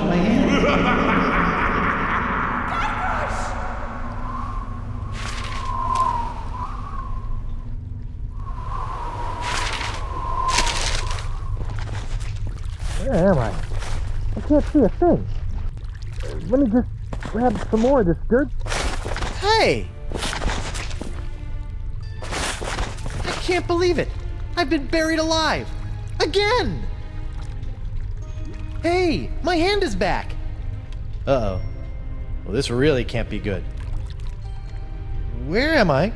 my hand. Where am I? I can't see a thing. Let me just grab some more of this dirt. Hey! I can't believe it! I've been buried alive! Again! Hey! My hand is back! Uh-oh. Well, this really can't be good. Where am I?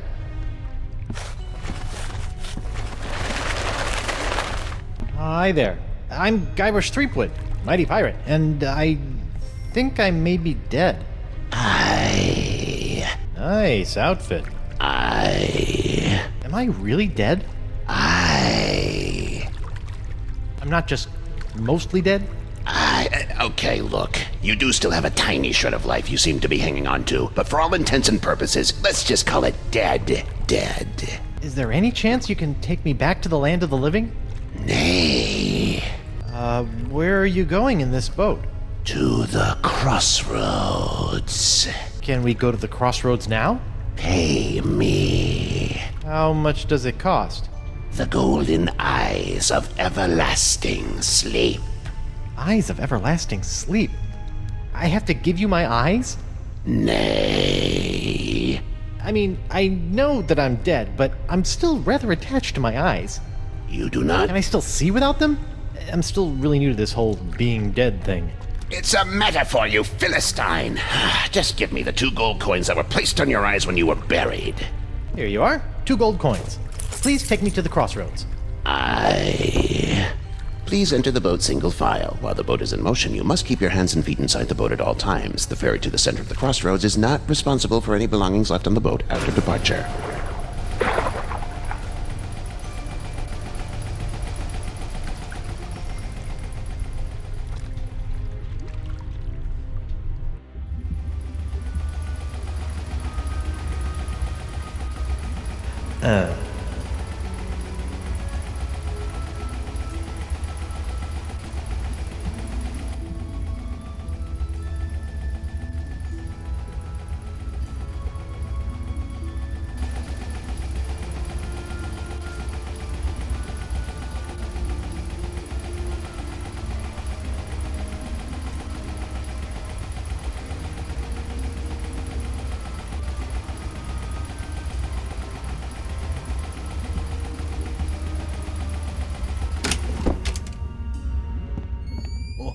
Hi there. I'm Guybrush Threepwood, Mighty Pirate, and I think I may be dead. Nice outfit. Am I really dead? I'm not just mostly dead? Okay, look. You do still have a tiny shred of life you seem to be hanging on to, but for all intents and purposes, let's just call it dead. Is there any chance you can take me back to the land of the living? Nay. Where are you going in this boat? To the crossroads. Can we go to the crossroads now? Pay me. How much does it cost? The golden eyes of everlasting sleep. Eyes of everlasting sleep? I have to give you my eyes? Nay. I mean, I know that I'm dead, but I'm still rather attached to my eyes. You do not? Can I still see without them? I'm still really new to this whole being dead thing. It's a metaphor, you Philistine. Just give me the 2 gold coins that were placed on your eyes when you were buried. Here you are, 2 gold coins. Please take me to the crossroads. Please enter the boat single file. While the boat is in motion, you must keep your hands and feet inside the boat at all times. The ferry to the center of the crossroads is not responsible for any belongings left on the boat after departure.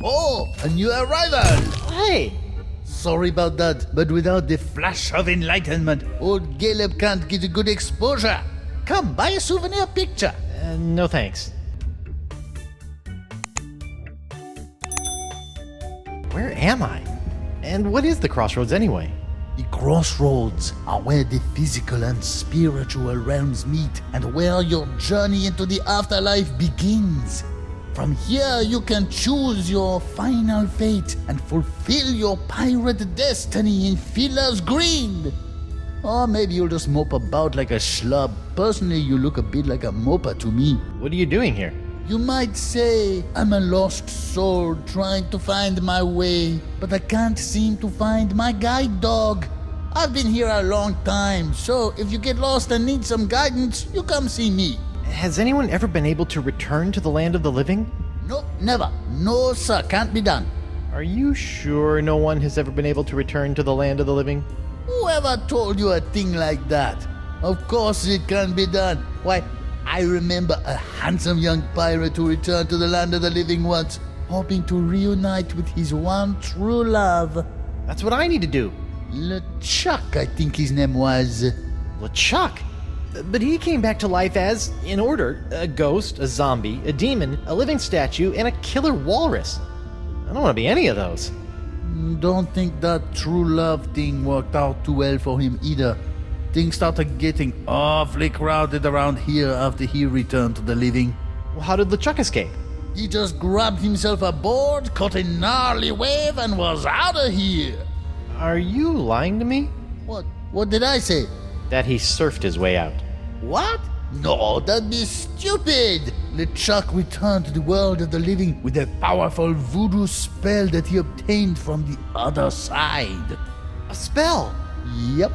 Oh, a new arrival! Hey! Sorry about that, but without the flash of enlightenment, old Caleb can't get a good exposure. Come, buy a souvenir picture. No thanks. Where am I? And what is the crossroads anyway? The crossroads are where the physical and spiritual realms meet and where your journey into the afterlife begins. From here, you can choose your final fate and fulfill your pirate destiny in Fiddler's Green. Or maybe you'll just mope about like a schlub. Personally, you look a bit like a moper to me. What are you doing here? You might say I'm a lost soul trying to find my way, but I can't seem to find my guide dog. I've been here a long time, so if you get lost and need some guidance, you come see me. Has anyone ever been able to return to the land of the living? Nope, never. No, sir, can't be done. Are you sure no one has ever been able to return to the land of the living? Whoever told you a thing like that? Of course it can be done. Why, I remember a handsome young pirate who returned to the land of the living once, hoping to reunite with his one true love. That's what I need to do. LeChuck, I think his name was. LeChuck? But he came back to life as, in order, a ghost, a zombie, a demon, a living statue, and a killer walrus. I don't want to be any of those. Don't think that true love thing worked out too well for him either. Things started getting awfully crowded around here after he returned to the living. Well, how did LeChuck escape? He just grabbed himself a board, caught a gnarly wave, and was out of here. Are you lying to me? What did I say? That he surfed his way out. What? No, that'd be stupid! LeChuck returned to the world of the living with a powerful voodoo spell that he obtained from the other side. A spell! Yep,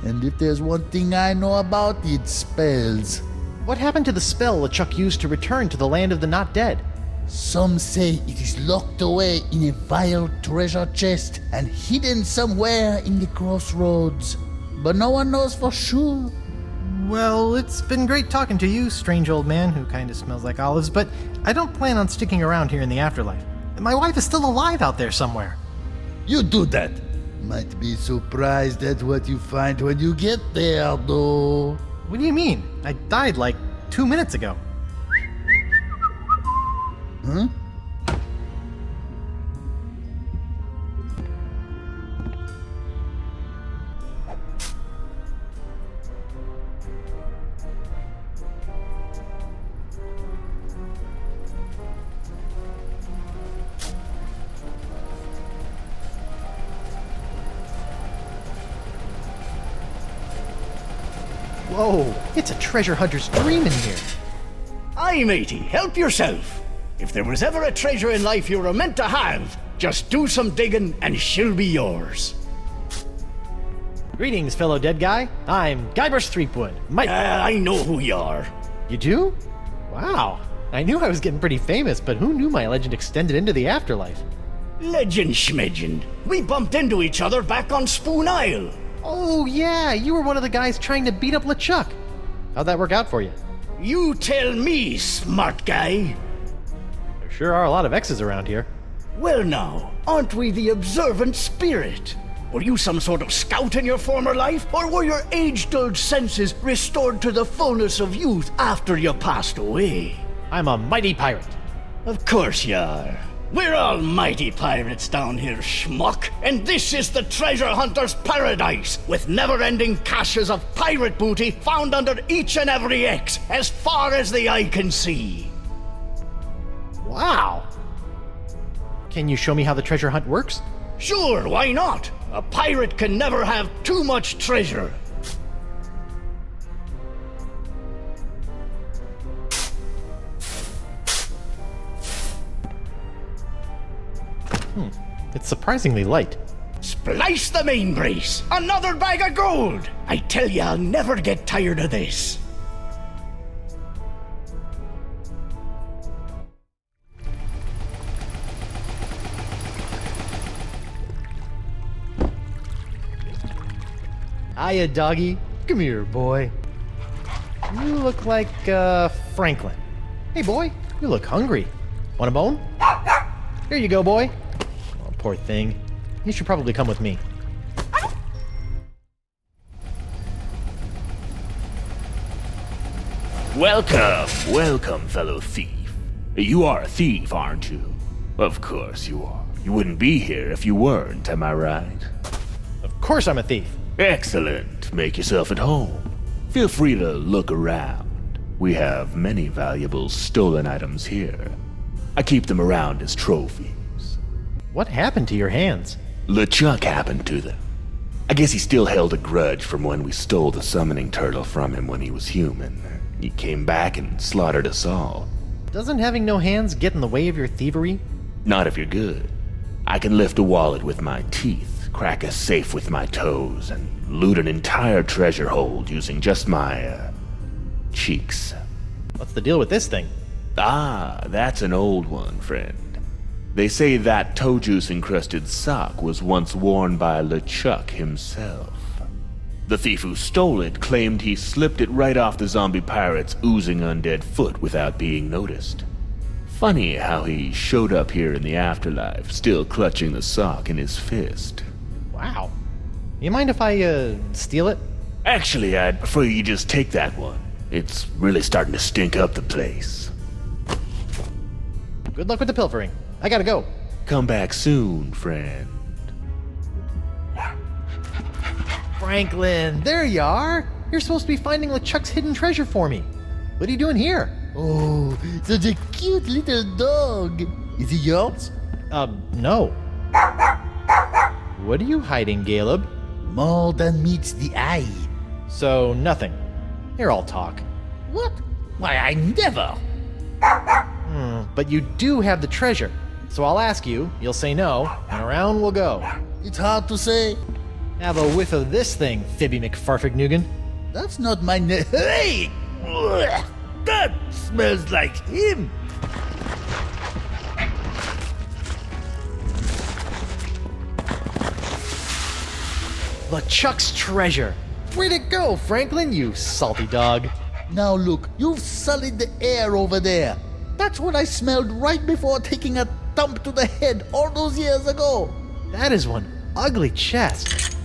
and if there's one thing I know about, it's spells. What happened to the spell LeChuck used to return to the land of the not dead? Some say it is locked away in a vile treasure chest and hidden somewhere in the crossroads. But no one knows for sure. Well, it's been great talking to you, strange old man who kind of smells like olives, but I don't plan on sticking around here in the afterlife. My wife is still alive out there somewhere. You do that. Might be surprised at what you find when you get there, though. What do you mean? I died like 2 minutes ago. Huh? Whoa, it's a treasure hunter's dream in here. Aye, matey, help yourself. If there was ever a treasure in life you were meant to have, just do some digging and she'll be yours. Greetings, fellow dead guy. I'm Guybrush Threepwood. I know who you are. You do? Wow. I knew I was getting pretty famous, but who knew my legend extended into the afterlife? Legend schmegend. We bumped into each other back on Spoon Isle. Oh, yeah, you were one of the guys trying to beat up LeChuck. How'd that work out for you? You tell me, smart guy. There sure are a lot of X's around here. Well now, aren't we the observant spirit? Were you some sort of scout in your former life, or were your age-dulled senses restored to the fullness of youth after you passed away? I'm a mighty pirate. Of course you are. We're all mighty pirates down here, schmuck, and this is the treasure hunter's paradise, with never-ending caches of pirate booty found under each and every X, as far as the eye can see. Wow. Can you show me how the treasure hunt works? Sure, why not? A pirate can never have too much treasure. It's surprisingly light. Splice the main brace! Another bag of gold! I tell you, I'll never get tired of this. Hiya, doggy. Come here, boy. You look like, Franklin. Hey, boy, you look hungry. Want a bone? Here you go, boy. Oh, poor thing. You should probably come with me. Welcome, fellow thief. You are a thief, aren't you? Of course you are. You wouldn't be here if you weren't, am I right? Of course I'm a thief. Excellent. Make yourself at home. Feel free to look around. We have many valuable stolen items here. I keep them around as trophies. What happened to your hands? LeChuck happened to them. I guess he still held a grudge from when we stole the summoning turtle from him when he was human. He came back and slaughtered us all. Doesn't having no hands get in the way of your thievery? Not if you're good. I can lift a wallet with my teeth, crack a safe with my toes, and loot an entire treasure hold using just my, cheeks. What's the deal with this thing? Ah, that's an old one, friend. They say that toe juice-encrusted sock was once worn by LeChuck himself. The thief who stole it claimed he slipped it right off the zombie pirate's oozing undead foot without being noticed. Funny how he showed up here in the afterlife, still clutching the sock in his fist. Wow. You mind if I, steal it? Actually, I'd prefer you just take that one. It's really starting to stink up the place. Good luck with the pilfering. I gotta go. Come back soon, friend. Franklin, there you are. You're supposed to be finding LeChuck's hidden treasure for me. What are you doing here? Oh, such a cute little dog. Is he yours? No. What are you hiding, Caleb? More than meets the eye. So, nothing. Here, I'll talk. What? Why, I never. But you do have the treasure. So I'll ask you, you'll say no, and around we'll go. It's hard to say. Have a whiff of this thing, Fibby McFarfignugan. That's not my name. Hey! Ugh, that smells like him. LeChuck's treasure. Where'd it go, Franklin, you salty dog? Now look, you've sullied the air over there. That's what I smelled right before taking a thump to the head all those years ago. That is one ugly chest.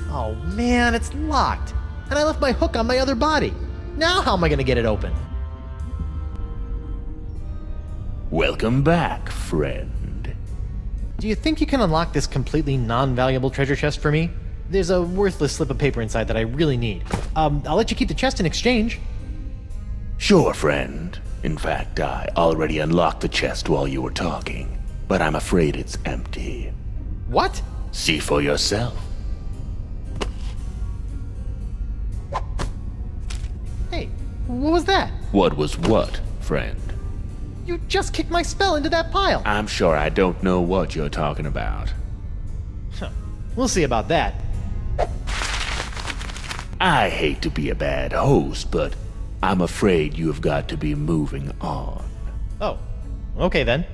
Oh man, it's locked. And I left my hook on my other body. Now how am I gonna get it open? Welcome back, friend. Do you think you can unlock this completely non-valuable treasure chest for me? There's a worthless slip of paper inside that I really need. I'll let you keep the chest in exchange. Sure, friend. In fact, I already unlocked the chest while you were talking, but I'm afraid it's empty. What? See for yourself. Hey, what was that? What was what, friend? You just kicked my spell into that pile. I'm sure I don't know what you're talking about. Huh. We'll see about that. I hate to be a bad host, but I'm afraid you have got to be moving on. Oh, okay then.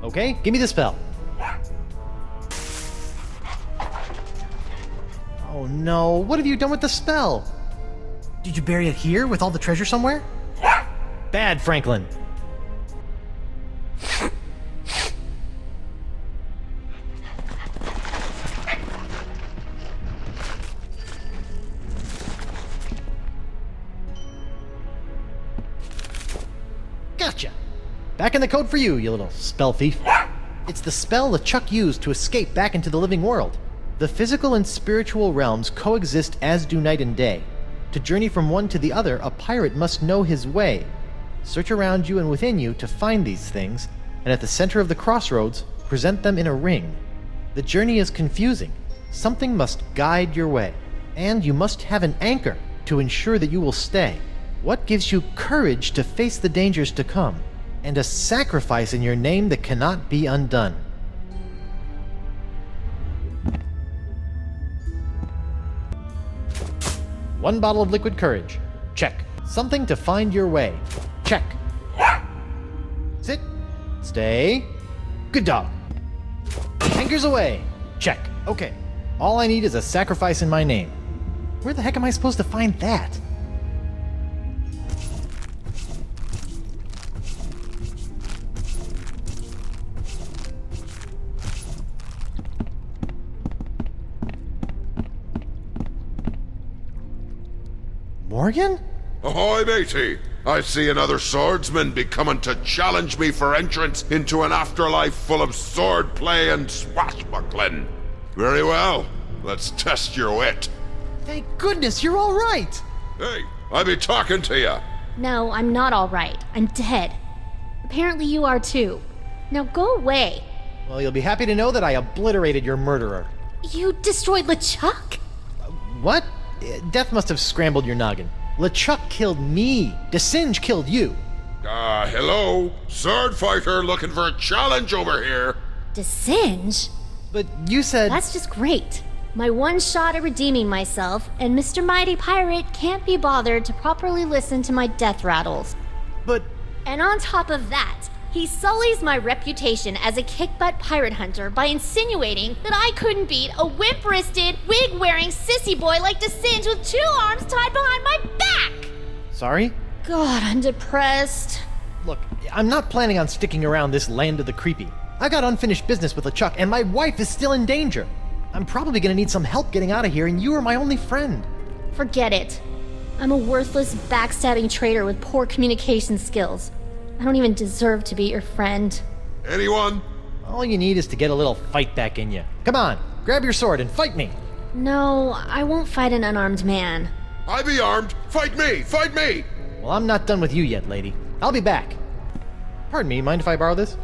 Okay, give me the spell. Oh no, what have you done with the spell? Did you bury it here with all the treasure somewhere? Bad, Franklin. Gotcha. Back in the code for you, you little spell thief. It's the spell LeChuck used to escape back into the living world. The physical and spiritual realms coexist as do night and day. To journey from one to the other, a pirate must know his way. Search around you and within you to find these things, and at the center of the crossroads, present them in a ring. The journey is confusing. Something must guide your way, and you must have an anchor to ensure that you will stay. What gives you courage to face the dangers to come, and a sacrifice in your name that cannot be undone? One bottle of liquid courage. Check. Something to find your way. Check. Sit. Stay. Good dog. Anchors away. Check. Okay. All I need is a sacrifice in my name. Where the heck am I supposed to find that? Morgan? Ahoy, matey! I see another swordsman be coming to challenge me for entrance into an afterlife full of swordplay and swashbuckling. Very well, let's test your wit. Thank goodness you're all right! Hey, I be talking to ya. No, I'm not all right. I'm dead. Apparently you are too. Now go away. Well, you'll be happy to know that I obliterated your murderer. You destroyed LeChuck? What? Death must have scrambled your noggin. LeChuck killed me. DeSinge killed you. Hello? Sword fighter looking for a challenge over here. DeSinge? But you said... That's just great. My one shot at redeeming myself, and Mr. Mighty Pirate can't be bothered to properly listen to my death rattles. But... And on top of that, he sullies my reputation as a kick-butt pirate hunter by insinuating that I couldn't beat a wimp-wristed, wig-wearing sissy boy like DeSinge with 2 arms tied behind my back! Sorry? God, I'm depressed. Look, I'm not planning on sticking around this land of the creepy. I got unfinished business with LeChuck, and my wife is still in danger. I'm probably gonna need some help getting out of here, and you are my only friend. Forget it. I'm a worthless, backstabbing traitor with poor communication skills. I don't even deserve to be your friend. Anyone? All you need is to get a little fight back in you. Come on, grab your sword and fight me. No, I won't fight an unarmed man. I be armed. Fight me! Fight me! Well, I'm not done with you yet, lady. I'll be back. Pardon me, mind if I borrow this?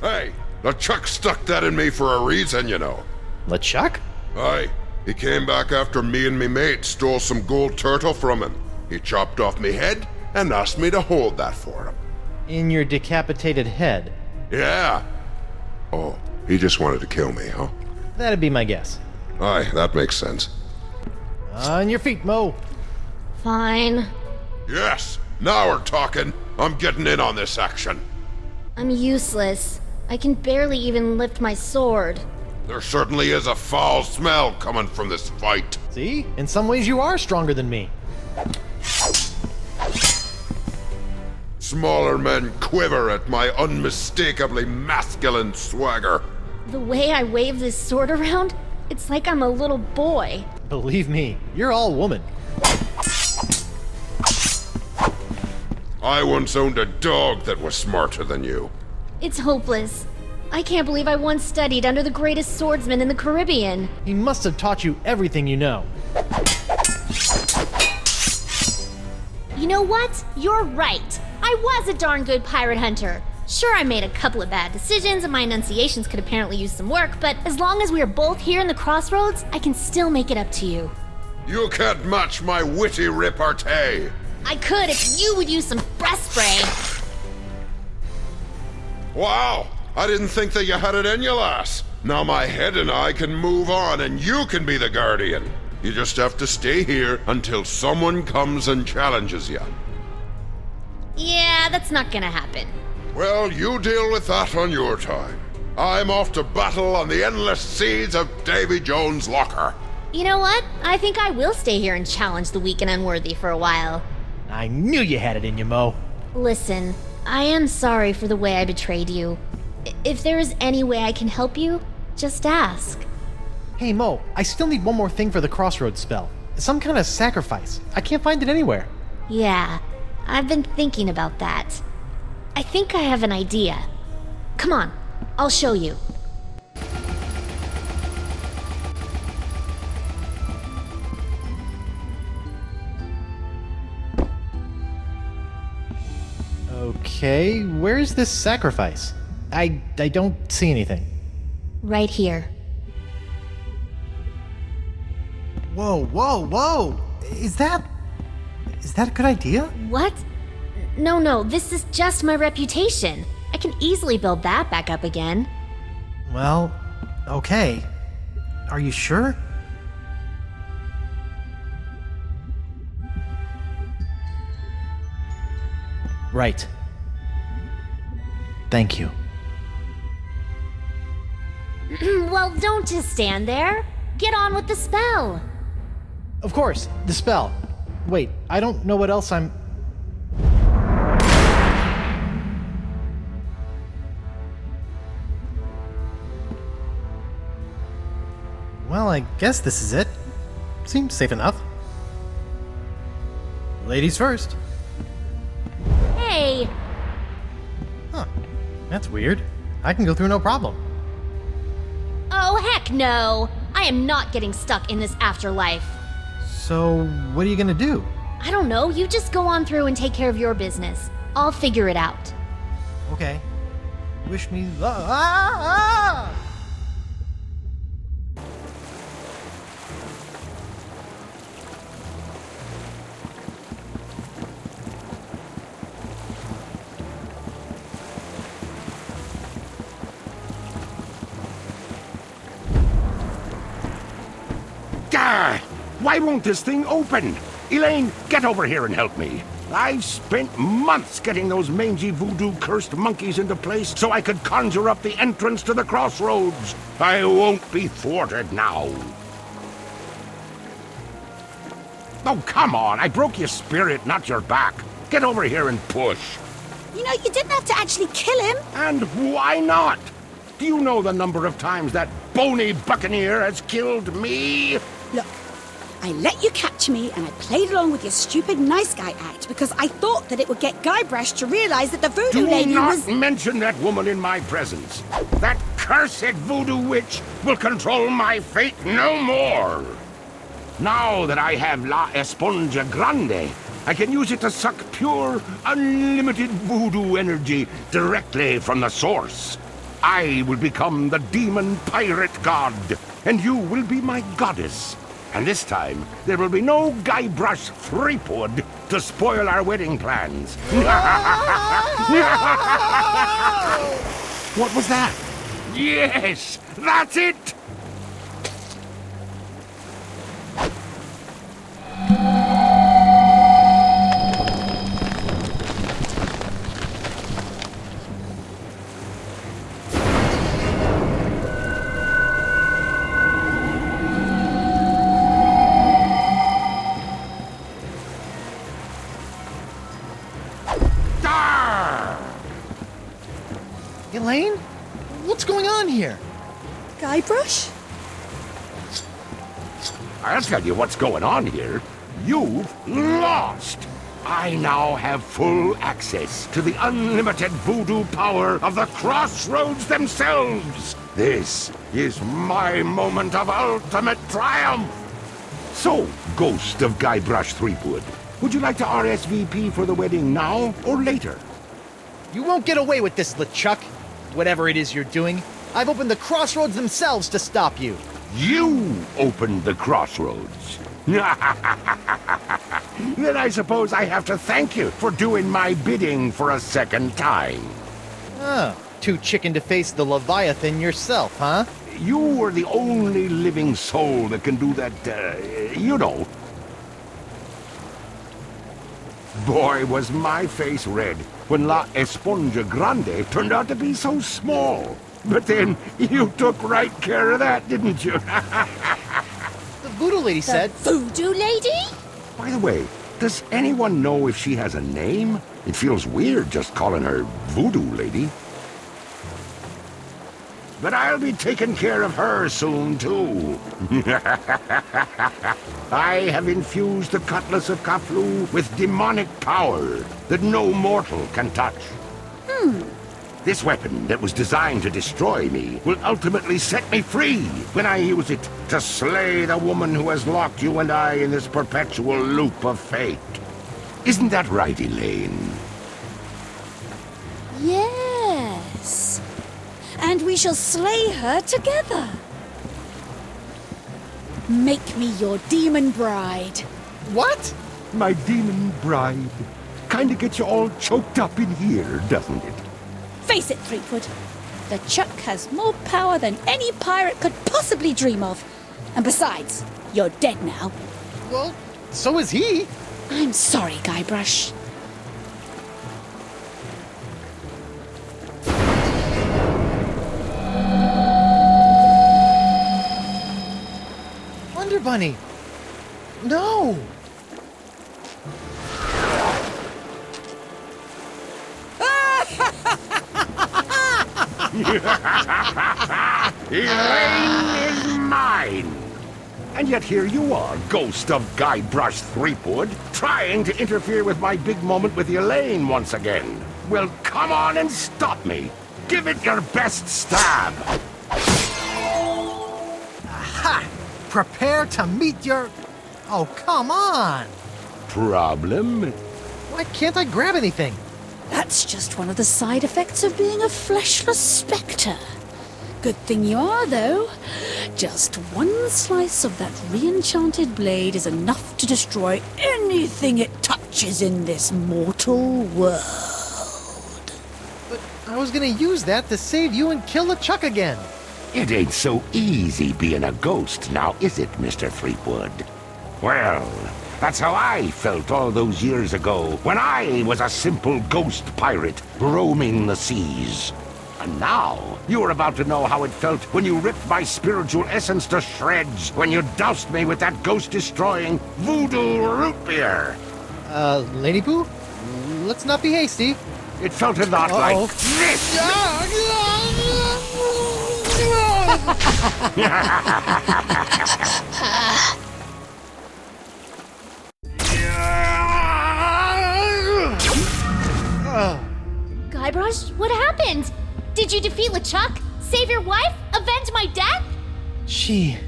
Hey, LeChuck stuck that in me for a reason, you know. LeChuck? Aye. He came back after me and me mate stole some gold turtle from him. He chopped off me head and asked me to hold that for him. In your decapitated head? Yeah. Oh, he just wanted to kill me, huh? That'd be my guess. Aye, that makes sense. On your feet, Mo. Fine. Yes, now we're talking. I'm getting in on this action. I'm useless. I can barely even lift my sword. There certainly is a foul smell coming from this fight. See? In some ways you are stronger than me. Smaller men quiver at my unmistakably masculine swagger. The way I wave this sword around, it's like I'm a little boy. Believe me, you're all woman. I once owned a dog that was smarter than you. It's hopeless. I can't believe I once studied under the greatest swordsman in the Caribbean. He must have taught you everything you know. You know what? You're right. I was a darn good pirate hunter. Sure, I made a couple of bad decisions and my enunciations could apparently use some work, but as long as we are both here in the crossroads, I can still make it up to you. You can't match my witty repartee. I could if you would use some breast spray. Wow, I didn't think that you had it in you, lass. Now my head and I can move on and you can be the guardian. You just have to stay here until someone comes and challenges you. Yeah, that's not gonna happen. Well, you deal with that on your time. I'm off to battle on the endless seas of Davy Jones' locker. You know what? I think I will stay here and challenge the weak and unworthy for a while. I knew you had it in you, Mo. Listen, I am sorry for the way I betrayed you. If there is any way I can help you, just ask. Hey, Mo, I still need one more thing for the crossroads spell. Some kind of sacrifice. I can't find it anywhere. Yeah, I've been thinking about that. I think I have an idea. Come on, I'll show you. Okay, where's this sacrifice? I don't see anything. Right here. Whoa! Is that a good idea? What? No, this is just my reputation. I can easily build that back up again. Well, okay. Are you sure? Right. Thank you. Well, don't just stand there. Get on with the spell. Of course, the spell. Wait, I don't know what else I'm... Well, I guess this is it. Seems safe enough. Ladies first. Hey! Huh. That's weird. I can go through no problem. Oh, heck no! I am not getting stuck in this afterlife. So, what are you gonna do? I don't know, you just go on through and take care of your business. I'll figure it out. Okay. Wish me luck. Ah! Gah! Why won't this thing open? Elaine, get over here and help me. I've spent months getting those mangy voodoo-cursed monkeys into place so I could conjure up the entrance to the crossroads. I won't be thwarted now. Oh, come on. I broke your spirit, not your back. Get over here and push. You know, you didn't have to actually kill him. And why not? Do you know the number of times that bony buccaneer has killed me? Look, I let you capture me and I played along with your stupid nice guy act because I thought that it would get Guybrush to realize that the voodoo lady Do not was... mention that woman in my presence. That cursed voodoo witch will control my fate no more. Now that I have La Esponja Grande, I can use it to suck pure, unlimited voodoo energy directly from the source. I will become the demon pirate god, and you will be my goddess. And this time, there will be no Guybrush Threepwood to spoil our wedding plans. What was that? Yes, that's it! Elaine? What's going on here? Guybrush? I'll tell you what's going on here. You've lost! I now have full access to the unlimited voodoo power of the Crossroads themselves! This is my moment of ultimate triumph! So, Ghost of Guybrush Threepwood, would you like to RSVP for the wedding now or later? You won't get away with this, LeChuck. Whatever it is you're doing, I've opened the Crossroads themselves to stop you. You opened the Crossroads. Then I suppose I have to thank you for doing my bidding for a second time. Oh, too chicken to face the Leviathan yourself, huh? You were the only living soul that can do that, you know. Boy, was my face red when La Esponja Grande turned out to be so small. But then you took right care of that, didn't you? The voodoo lady said... Voodoo lady? By the way, does anyone know if she has a name? It feels weird just calling her Voodoo Lady. But I'll be taking care of her soon, too. I have infused the Cutlass of Kaflu with demonic power that no mortal can touch. This weapon that was designed to destroy me will ultimately set me free when I use it to slay the woman who has locked you and I in this perpetual loop of fate. Isn't that right, Elaine? Yes. And we shall slay her together. Make me your demon bride. What? My demon bride. Kinda gets you all choked up in here, doesn't it? Face it, Threepwood. The Chuck has more power than any pirate could possibly dream of. And besides, you're dead now. Well, so is he. I'm sorry, Guybrush. Wonder Bunny. No. Elaine is mine! And yet here you are, Ghost of Guybrush Threepwood, trying to interfere with my big moment with Elaine once again. Well, come on and stop me. Give it your best stab. Aha! Prepare to meet your... Oh, come on! Problem? Why can't I grab anything? That's just one of the side effects of being a fleshless spectre. Good thing you are, though. Just one slice of that re-enchanted blade is enough to destroy anything it touches in this mortal world. But I was gonna use that to save you and kill LeChuck again. It ain't so easy being a ghost now, is it, Mr. Threepwood? Well, that's how I felt all those years ago, when I was a simple ghost pirate roaming the seas. And now, you're about to know how it felt when you ripped my spiritual essence to shreds, when you doused me with that ghost-destroying voodoo root beer. Lady Pooh? Let's not be hasty. It felt a lot like this. Guybrush, what happened? Did you defeat LeChuck? Save your wife? Avenge my death? She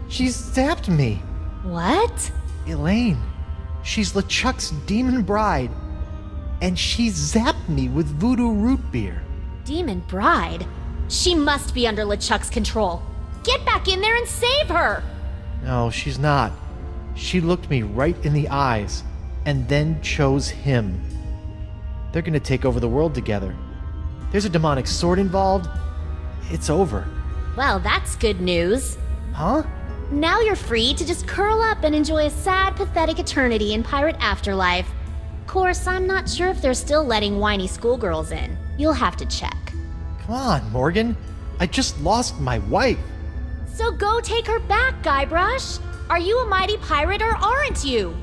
zapped me. What? Elaine, she's LeChuck's demon bride. And she zapped me with voodoo root beer. Demon bride? She must be under LeChuck's control. Get back in there and save her! No, she's not. She looked me right in the eyes and then chose him. They're gonna take over the world together. There's a demonic sword involved. It's over. Well, that's good news. Huh? Now you're free to just curl up and enjoy a sad, pathetic eternity in Pirate Afterlife. Of course, I'm not sure if they're still letting whiny schoolgirls in. You'll have to check. Come on, Morgan. I just lost my wife. So go take her back, Guybrush. Are you a mighty pirate or aren't you?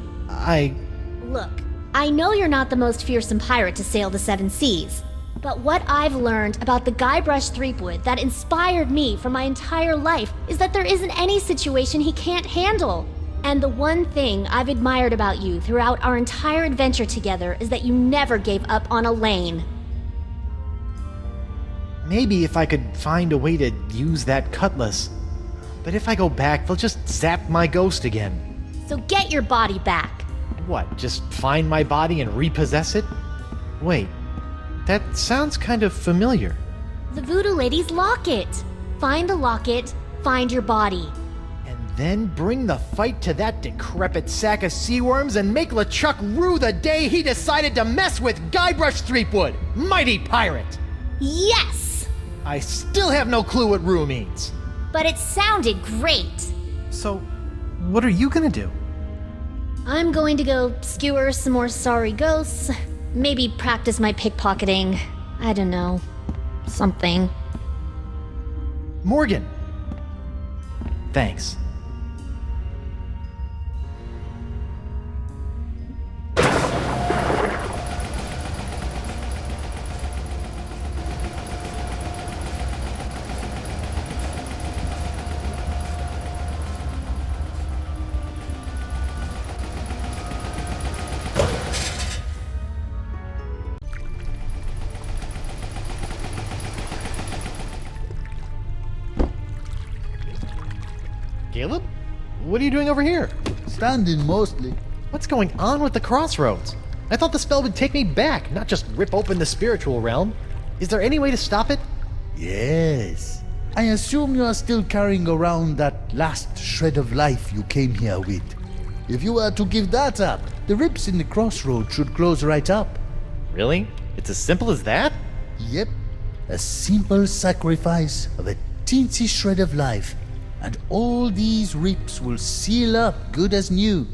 Look, I know you're not the most fearsome pirate to sail the seven seas, but what I've learned about the Guybrush Threepwood that inspired me for my entire life is that there isn't any situation he can't handle. And the one thing I've admired about you throughout our entire adventure together is that you never gave up on Elaine. maybe if I could find a way to use that cutlass. But if I go back, they'll just zap my ghost again. So get your body back. What, just find my body and repossess it? Wait, that sounds kind of familiar. The Voodoo Lady's locket. Find the locket, find your body. And then bring the fight to that decrepit sack of sea worms and make LeChuck rue the day he decided to mess with Guybrush Threepwood, mighty pirate! Yes! I still have no clue what rue means. But it sounded great. So, what are you gonna do? I'm going to go skewer some more sorry ghosts. Maybe practice my pickpocketing. I don't know. Something. Morgan! Thanks. Caleb? What are you doing over here? Standing mostly. What's going on with the crossroads? I thought the spell would take me back, not just rip open the spiritual realm. Is there any way to stop it? Yes. I assume you are still carrying around that last shred of life you came here with. If you were to give that up, the rips in the crossroads should close right up. Really? It's as simple as that? Yep. A simple sacrifice of a teensy shred of life, and all these rips will seal up good as new,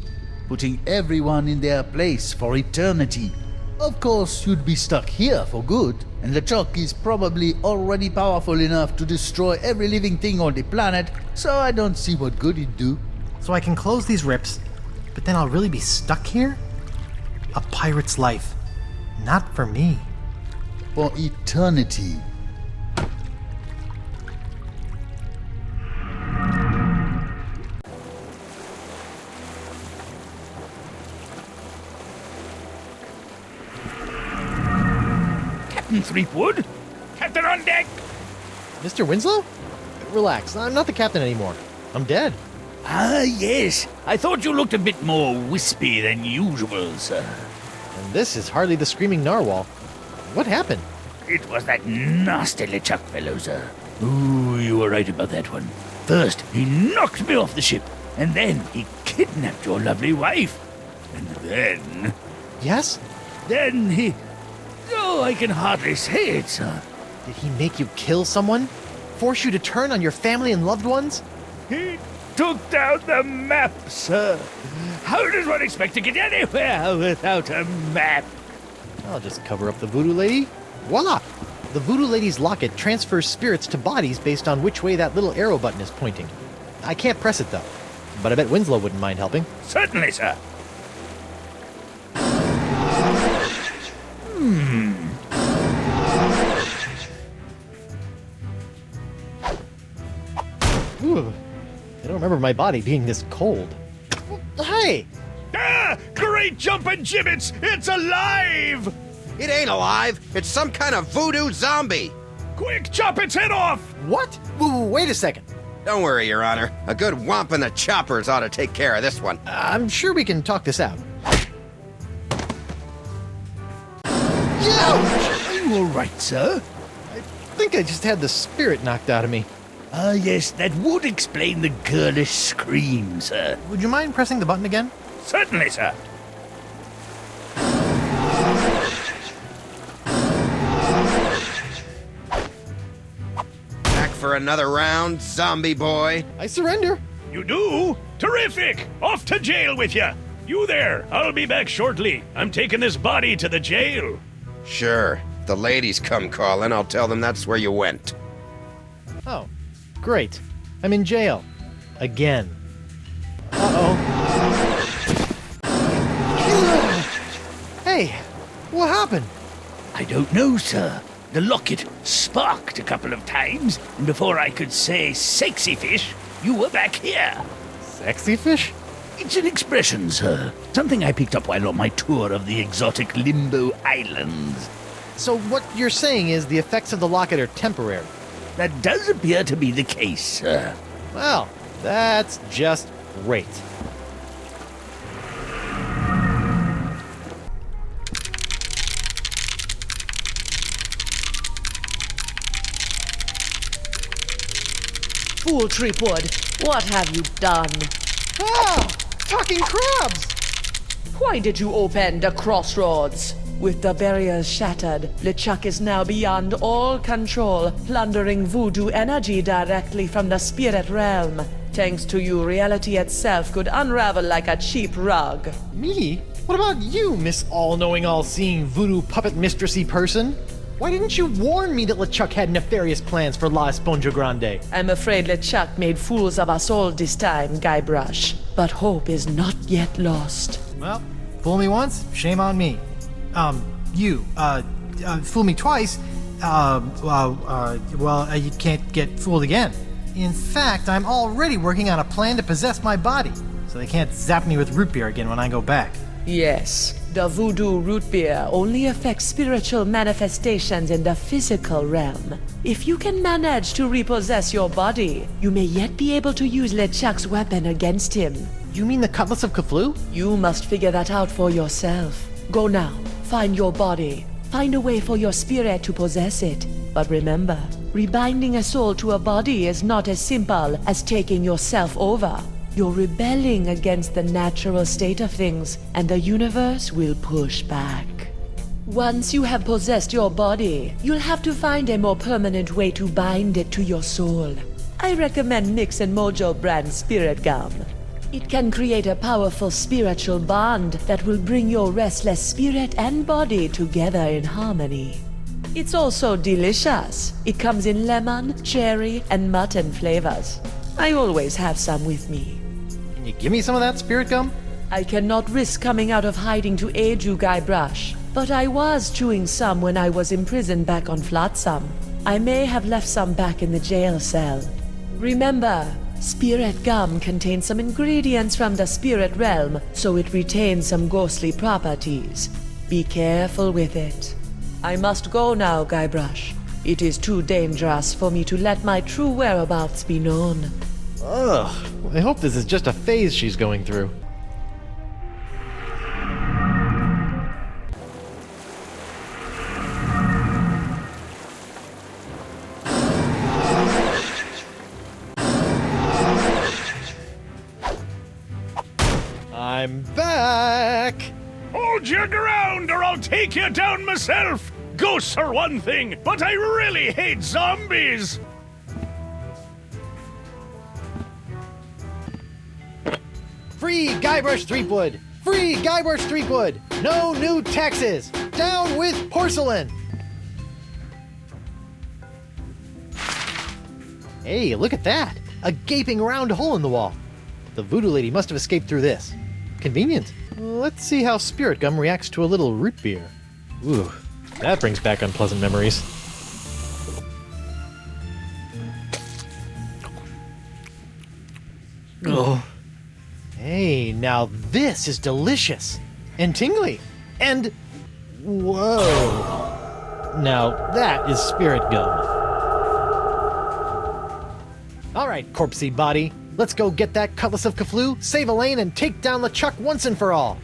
putting everyone in their place for eternity. Of course, you'd be stuck here for good, and LeChuck is probably already powerful enough to destroy every living thing on the planet, so I don't see what good it'd do. So I can close these rips, but then I'll really be stuck here? A pirate's life. Not for me. For eternity. Captain Threepwood? Captain on deck! Mr. Winslow? Relax, I'm not the captain anymore. I'm dead. Ah, yes. I thought you looked a bit more wispy than usual, sir. And this is hardly the screaming narwhal. What happened? It was that nasty LeChuck fellow, sir. Ooh, you were right about that one. First, he knocked me off the ship, and then he kidnapped your lovely wife. And then... Yes? Then he... Oh, I can hardly say it, sir. Did he make you kill someone? Force you to turn on your family and loved ones? He took down the map, sir. How does one expect to get anywhere without a map? I'll just cover up the Voodoo Lady. Voila! The Voodoo Lady's locket transfers spirits to bodies based on which way that little arrow button is pointing. I can't press it though, but I bet Winslow wouldn't mind helping. Certainly, sir. Ooh, I don't remember my body being this cold. Hey! Ah! Great jumping gibbets! It's alive! It ain't alive. It's some kind of voodoo zombie. Quick, chop its head off! What? Wait a second. Don't worry, Your Honor. A good whomp in the choppers ought to take care of this one. I'm sure we can talk this out. Are you all right, sir? think I just had the spirit knocked out of me. Ah, yes, that would explain the girlish scream, sir. Would you mind pressing the button again? Certainly, sir. Back for another round, zombie boy? I surrender. You do? Terrific! Off to jail with you! You there! I'll be back shortly. I'm taking this body to the jail. Sure. If the ladies come calling, I'll tell them that's where you went. Oh, great. I'm in jail. Again. Uh-oh. Hey, what happened? I don't know, sir. The locket sparked a couple of times, and before I could say sexy fish, you were back here. Sexy fish? It's an expression, sir. Something I picked up while on my tour of the exotic Limbo Islands. So what you're saying is the effects of the locket are temporary? That does appear to be the case, sir. Well, that's just great. Fool Tripwood, what have you done? Ah! Talking crabs! Why did you open the crossroads? With the barriers shattered, LeChuck is now beyond all control, plundering voodoo energy directly from the spirit realm. Thanks to you, reality itself could unravel like a cheap rug. Me? What about you, Miss All-Knowing, All-Seeing voodoo puppet mistressy person? Why didn't you warn me that LeChuck had nefarious plans for La Esponja Grande? I'm afraid LeChuck made fools of us all this time, Guybrush. But hope is not yet lost. Well, fool me once, shame on me. Fool me twice, you can't get fooled again. In fact, I'm already working on a plan to possess my body, so they can't zap me with root beer again when I go back. Yes, the voodoo root beer only affects spiritual manifestations in the physical realm. If you can manage to repossess your body, you may yet be able to use LeChuck's weapon against him. You mean the Cutlass of Cthulhu? You must figure that out for yourself. Go now, find your body. Find a way for your spirit to possess it. But remember, rebinding a soul to a body is not as simple as taking yourself over. You're rebelling against the natural state of things, and the universe will push back. Once you have possessed your body, you'll have to find a more permanent way to bind it to your soul. I recommend Mix and Mojo brand Spirit Gum. It can create a powerful spiritual bond that will bring your restless spirit and body together in harmony. It's also delicious. It comes in lemon, cherry, and mutton flavors. I always have some with me. Can you give me some of that spirit gum? I cannot risk coming out of hiding to aid you, Guybrush, but I was chewing some when I was imprisoned back on Flotsam. I may have left some back in the jail cell. Remember, spirit gum contains some ingredients from the spirit realm, so it retains some ghostly properties. Be careful with it. I must go now, Guybrush. It is too dangerous for me to let my true whereabouts be known. Ugh, I hope this is just a phase she's going through. I'm back! Hold your ground or I'll take you down myself! Ghosts are one thing, but I really hate zombies! Free Guybrush Threepwood! Free Guybrush Threepwood! No new taxes! Down with porcelain! Hey, look at that! A gaping round hole in the wall. The voodoo lady must have escaped through this. Convenient. Let's see how spirit gum reacts to a little root beer. Ooh, that brings back unpleasant memories. Oh. Hey, now this is delicious. And tingly. And... whoa. Now that is spirit gum. Alright, corpsey body. Let's go get that Cutlass of Cthulhu, save Elaine, and take down LeChuck once and for all.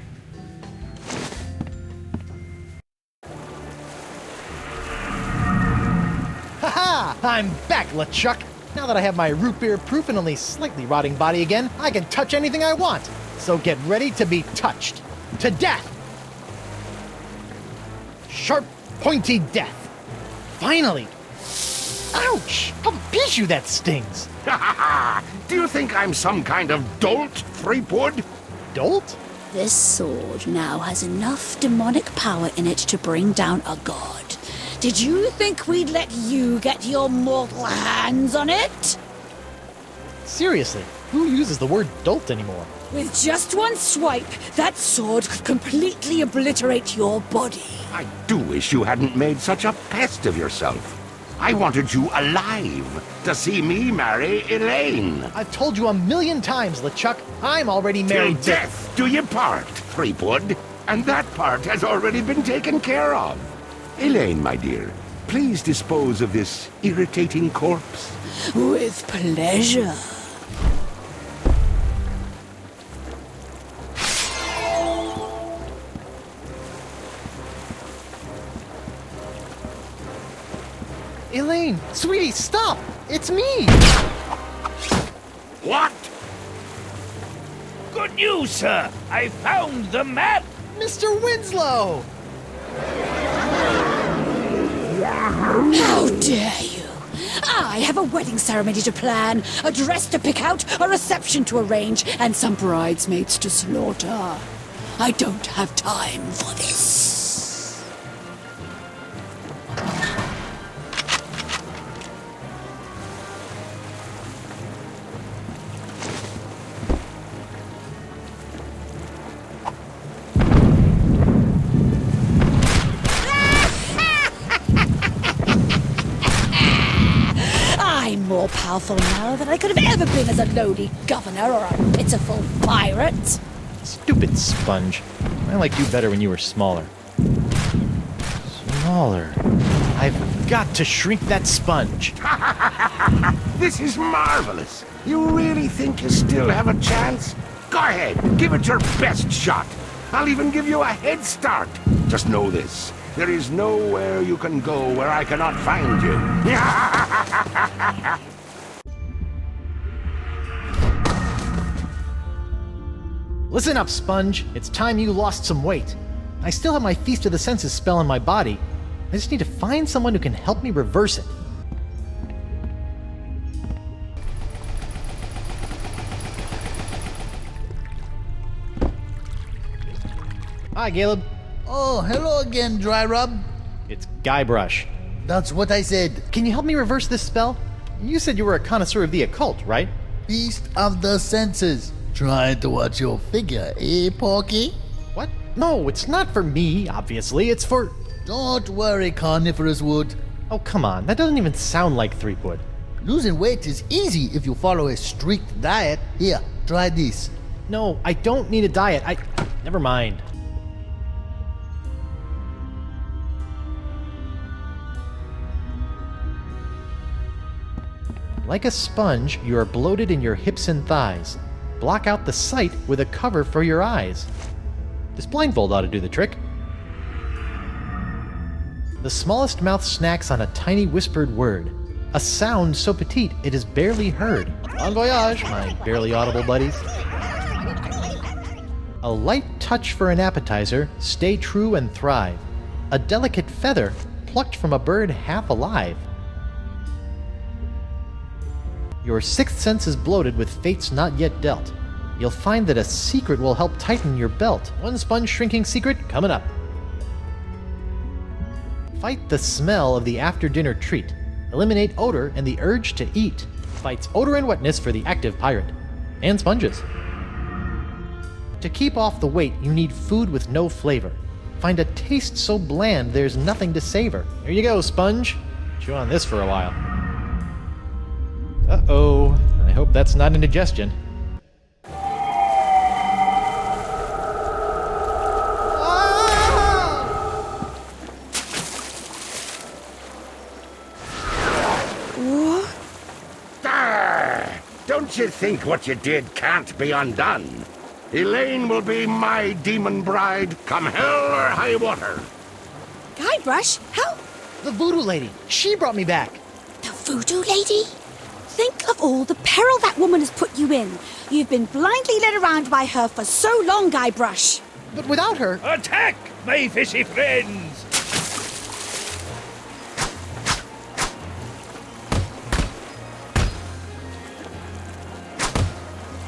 Haha! I'm back, LeChuck. Now that I have my root beer proof and only slightly rotting body again, I can touch anything I want. So get ready to be touched. To death! Sharp, pointy death. Finally! Ouch! I'll piece you, that stings! Do you think I'm some kind of dolt, Threepwood? Dolt? This sword now has enough demonic power in it to bring down a god. Did you think we'd let you get your mortal hands on it? Seriously, who uses the word dolt anymore? With just one swipe, that sword could completely obliterate your body. I do wish you hadn't made such a pest of yourself. I wanted you alive to see me marry Elaine. I've told you 1,000,000 times, LeChuck. I'm already Till married to... death do you part, Threepwood. And that part has already been taken care of. Elaine, my dear, please dispose of this irritating corpse. With pleasure. Elaine, sweetie, stop! It's me! What? Good news, sir. I found the map. Mr. Winslow! How dare you! I have a wedding ceremony to plan, a dress to pick out, a reception to arrange, and some bridesmaids to slaughter. I don't have time for this. I'm more powerful now than I could have ever been as a lowly governor or a pitiful pirate. Stupid sponge. I liked you better when you were smaller. Smaller. I've got to shrink that sponge. This is marvelous. You really think you still have a chance? Go ahead, give it your best shot. I'll even give you a head start. Just know this. There is nowhere you can go where I cannot find you. Listen up, Sponge. It's time you lost some weight. I still have my Feast of the Senses spell in my body. I just need to find someone who can help me reverse it. Hi, Caleb. Oh, hello again, Dry Rub. It's Guybrush. That's what I said. Can you help me reverse this spell? You said you were a connoisseur of the occult, right? Feast of the Senses. Trying to watch your figure, eh, Porky? What? No, it's not for me, obviously. It's for... Don't worry, Carnivorous Wood. Oh, come on. That doesn't even sound like Threepwood. Losing weight is easy if you follow a strict diet. Here, try this. No, I don't need a diet. Never mind. Like a sponge, you are bloated in your hips and thighs. Block out the sight with a cover for your eyes. This blindfold ought to do the trick. The smallest mouth snacks on a tiny whispered word. A sound so petite it is barely heard. Bon voyage, my barely audible buddies. A light touch for an appetizer, stay true and thrive. A delicate feather plucked from a bird half alive. Your sixth sense is bloated with fates not yet dealt. You'll find that a secret will help tighten your belt. One sponge shrinking secret coming up. Fight the smell of the after-dinner treat. Eliminate odor and the urge to eat. Fights odor and wetness for the active pirate. And sponges. To keep off the weight, you need food with no flavor. Find a taste so bland there's nothing to savor. There you go, sponge. Chew on this for a while. Uh-oh. I hope that's not indigestion. Don't you think what you did can't be undone? Elaine will be my demon bride, come hell or high water. Guybrush, how? The voodoo lady. She brought me back. The voodoo lady? Think of all the peril that woman has put you in. You've been blindly led around by her for so long, Guybrush. But without her... Attack, my fishy friends!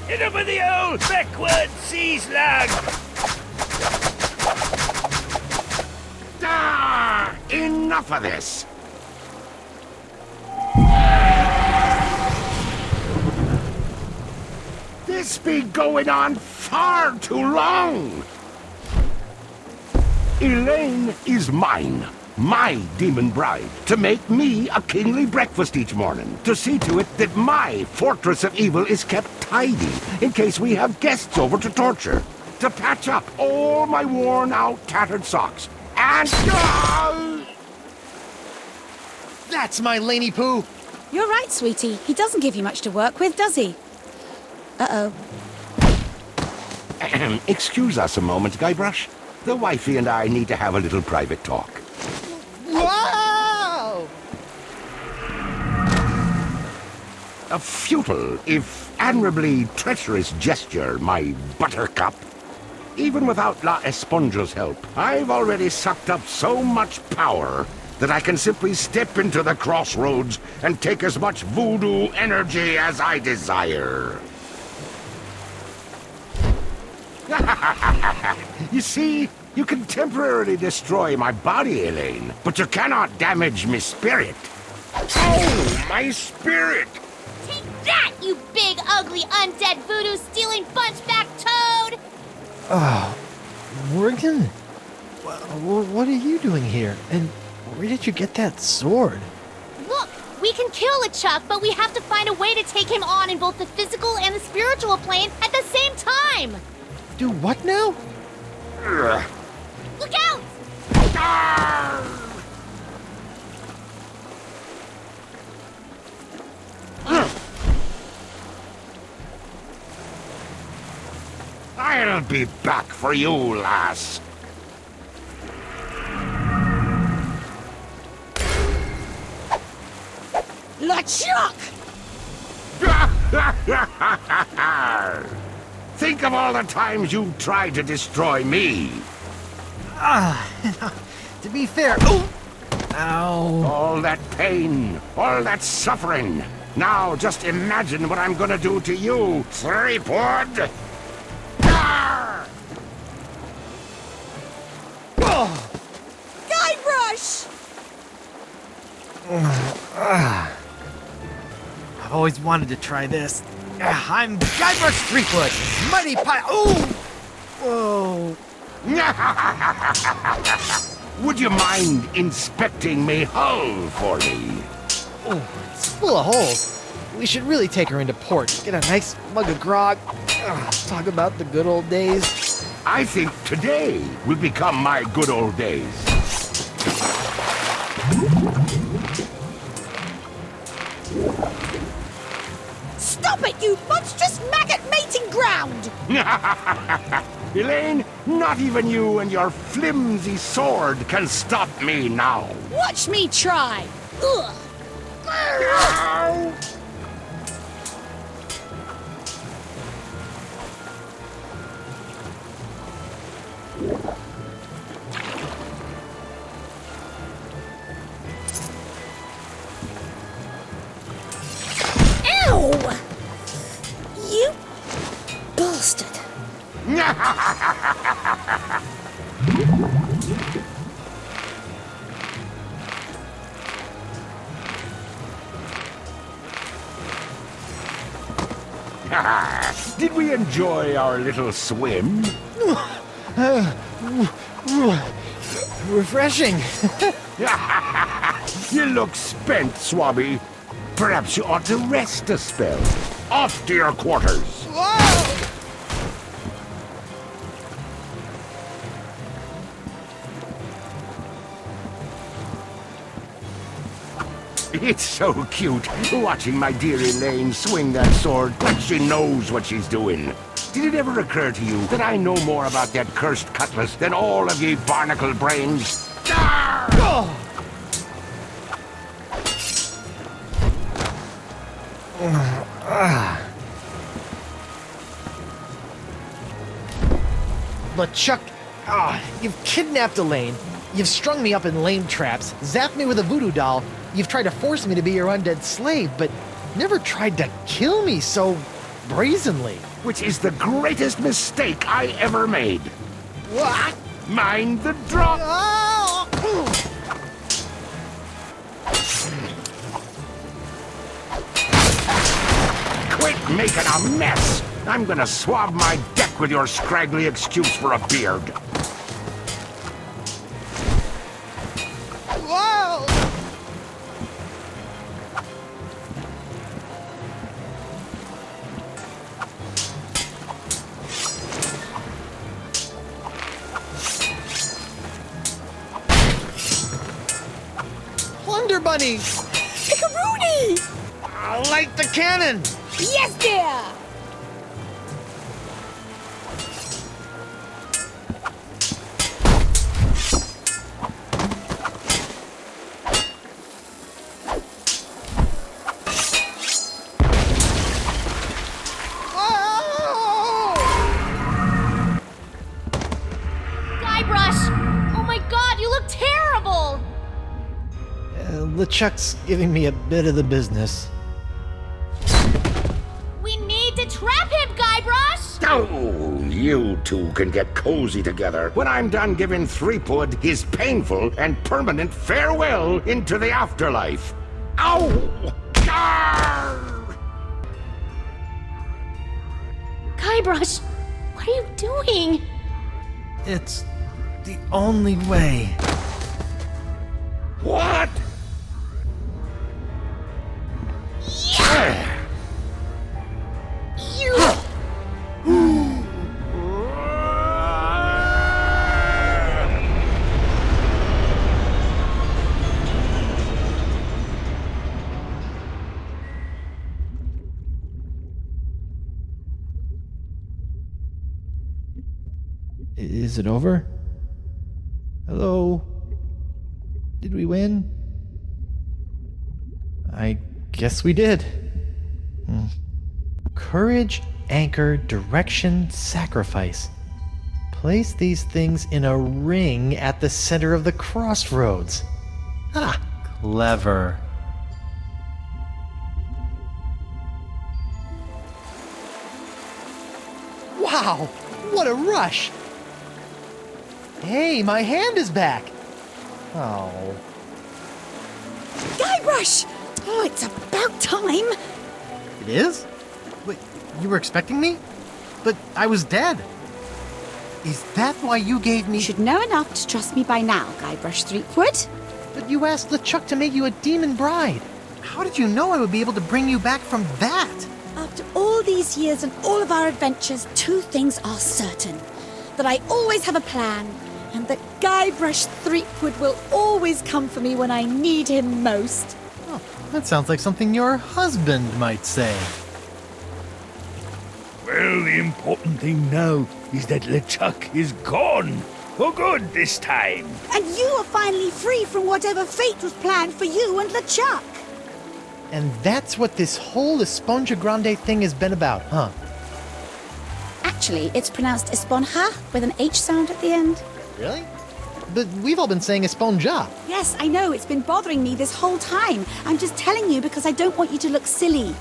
Hit him with the old backward sea slug! Ah! Enough of this! This be going on far too long! Elaine is mine, my demon bride, to make me a kingly breakfast each morning, to see to it that my fortress of evil is kept tidy in case we have guests over to torture, to patch up all my worn-out, tattered socks, and... That's my Laney Poo! You're right, sweetie. He doesn't give you much to work with, does he? Uh-oh. Excuse us a moment, Guybrush. The wifey and I need to have a little private talk. Wow! A futile, if admirably treacherous gesture, my buttercup. Even without La Esponja's help, I've already sucked up so much power that I can simply step into the crossroads and take as much voodoo energy as I desire. You see, you can temporarily destroy my body, Elaine, but you cannot damage my spirit. Oh, my spirit! Take that, you big, ugly, undead, voodoo-stealing, bunchback toad! Oh, Morgan? What are you doing here? And where did you get that sword? Look, we can kill LeChuck, but we have to find a way to take him on in both the physical and the spiritual plane at the same time! Do what now? Look out! I'll be back for you, lass. LeChuck! Think of all the times you tried to destroy me. To be fair... Oh! Ow. All that pain, all that suffering. Now just imagine what I'm gonna do to you, three-pod. Guybrush! I've always wanted to try this. I'm Guybrush Threepwood, mighty Oh! Whoa. Would you mind inspecting me hull for me? Oh, it's full of holes. We should really take her into port. Get a nice mug of grog. Talk about the good old days. I think today will become my good old days. Stop it, you monstrous maggot mating ground! Elaine, not even you and your flimsy sword can stop me now. Watch me try! Ugh. Ow! You bastard! Did we enjoy our little swim? Refreshing. You look spent, Swabby. Perhaps you ought to rest a spell. Off to your quarters. Whoa! It's so cute, watching my dear Elaine swing that sword like she knows what she's doing. Did it ever occur to you that I know more about that cursed cutlass than all of ye barnacle brains? Oh! But Chuck, you've kidnapped Elaine. You've strung me up in lame traps, zapped me with a voodoo doll. You've tried to force me to be your undead slave, but never tried to kill me so brazenly. Which is the greatest mistake I ever made. What? Mind the drop! Quit making a mess! I'm gonna swab my deck with your scraggly excuse for a beard. Whoa! Plunder Bunny! Pickaroonie! Light the cannon! Yes, dear! Guybrush! Oh my god, you look terrible! LeChuck's giving me a bit of the business. We need to trap him, Guybrush! Oh, you two can get cozy together when I'm done giving Threepwood his painful and permanent farewell into the afterlife. Ow! Arr! Guybrush, what are you doing? It's the only way. What? Is it over? Hello? Did we win? I guess we did. Courage, anchor, direction, sacrifice. Place these things in a ring at the center of the crossroads. Ah, clever. Wow, what a rush! Hey, my hand is back! Oh. Guybrush! Oh, it's about time! It is? Wait, you were expecting me? But I was dead. Is that why you gave me... You should know enough to trust me by now, Guybrush Threepwood. But you asked LeChuck to make you a demon bride. How did you know I would be able to bring you back from that? After all these years and all of our adventures, two things are certain. That I always have a plan, and that Guybrush Threepwood will always come for me when I need him most. Oh, that sounds like something your husband might say. Well, the important thing now is that LeChuck is gone. For good this time. And you are finally free from whatever fate was planned for you and LeChuck. And that's what this whole Esponja Grande thing has been about, huh? Actually, it's pronounced Esponja with an H sound at the end. Really? But we've all been saying Esponja. Yes, I know. It's been bothering me this whole time. I'm just telling you because I don't want you to look silly.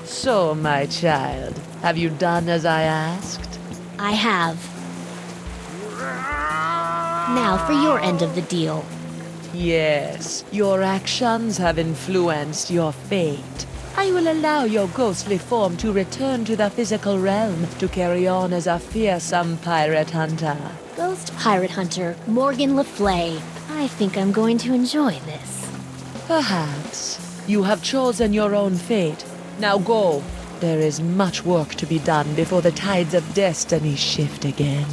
So, my child, have you done as I asked? I have. Now for your end of the deal. Yes, your actions have influenced your fate. I will allow your ghostly form to return to the physical realm to carry on as a fearsome pirate hunter. Ghost pirate hunter Morgan Le Flay. I think I'm going to enjoy this. Perhaps. You have chosen your own fate. Now go. There is much work to be done before the tides of destiny shift again.